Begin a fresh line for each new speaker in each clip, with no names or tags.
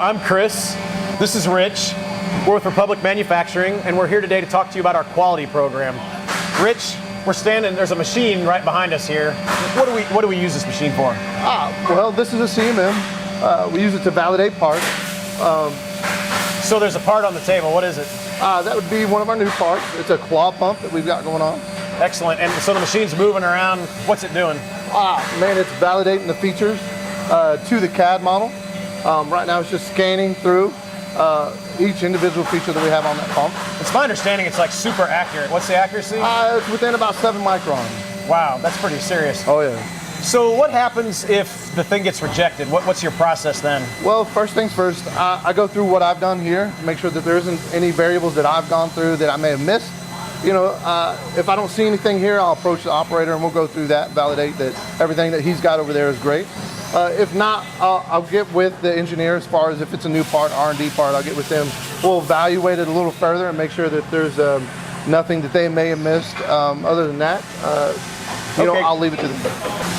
I'm Kris. This is Rich. We're with Republic Manufacturing, and we're here today to talk to you about our quality program. Rich, we're standing, there's a machine right behind us here. What do we use this machine for?
Well, this is a CMM. We use it to validate parts.
So there's a part on the table. What is it?
That would be one of our new parts. It's a claw pump that we've got going on.
Excellent. And so the machine's moving around. What's it doing?
Man, it's validating the features to the CAD model. Right now it's just scanning through each individual feature that we have on that pump.
It's my understanding it's like super accurate. What's the accuracy?
It's within about 7 microns.
Wow, that's pretty serious.
Oh yeah.
So what happens if the thing gets rejected? What's your process then?
Well, first things first, I go through what I've done here, make sure that there isn't any variables that I've gone through that I may have missed. You know, if I don't see anything here, I'll approach the operator and we'll go through that, validate that everything that he's got over there is great. If not, I'll get with the engineer as far as if it's a new part, R&D part, I'll get with them. We'll evaluate it a little further and make sure that there's nothing that they may have missed. Other than that, you know, I'll leave it to them.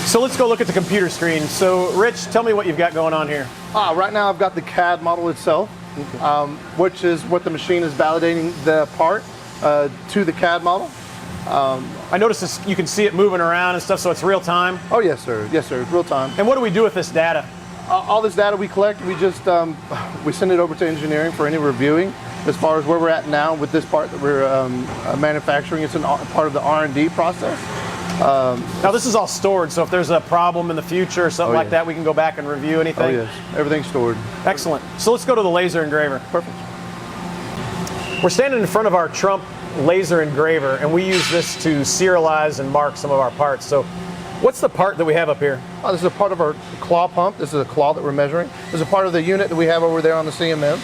So let's go look at the computer screen. So Rich, tell me what you've got going on here.
Right now I've got the CAD model itself, which is what the machine is validating the part to the CAD model.
I noticed this, you can see it moving around and stuff, so it's real time?
Oh yes sir, yes sir, real time.
And what do we do with this data?
All this data we collect, we just we send it over to engineering for any reviewing. As far as where we're at now with this part that we're manufacturing, it's part of the R&D process.
Now this is all stored, so if there's a problem in the future or something like that, we can go back and review anything?
Oh yes, everything's stored.
Excellent. So let's go to the laser engraver.
Perfect.
We're standing in front of our Trump laser engraver, and we use this to serialize and mark some of our parts. So what's the part that we have up here?
This is a part of our claw pump. This is a claw that we're measuring. This is a part of the unit that we have over there on the CMM.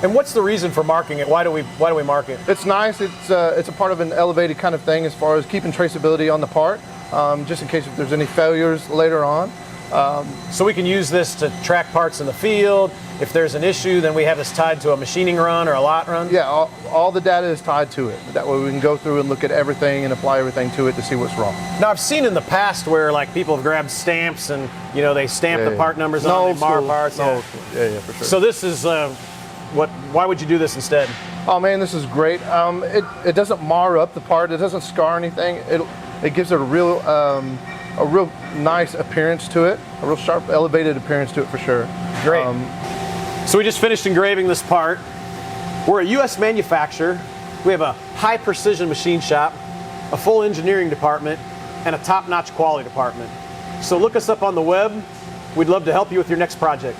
And what's the reason for marking it? Why do we mark it?
It's nice. It's a part of an elevated kind of thing as far as keeping traceability on the part, just in case if there's any failures later on.
So we can use this to track parts in the field. If there's an issue, then we have this tied to a machining run or a lot run?
Yeah, all the data is tied to it. That way we can go through and look at everything and apply everything to it to see what's wrong.
Now I've seen in the past where like people have grabbed stamps and they stamp the part numbers on the bar parts.
Yeah, for sure.
So this is why would you do this instead?
Oh man, this is great. It doesn't mar up the part. It doesn't scar anything. It gives it a real nice appearance to it, a real sharp, elevated appearance to it for sure.
Great. So we just finished engraving this part. We're a U.S. manufacturer. We have a high precision machine shop, a full engineering department, and a top-notch quality department. So look us up on the web. We'd love to help you with your next project.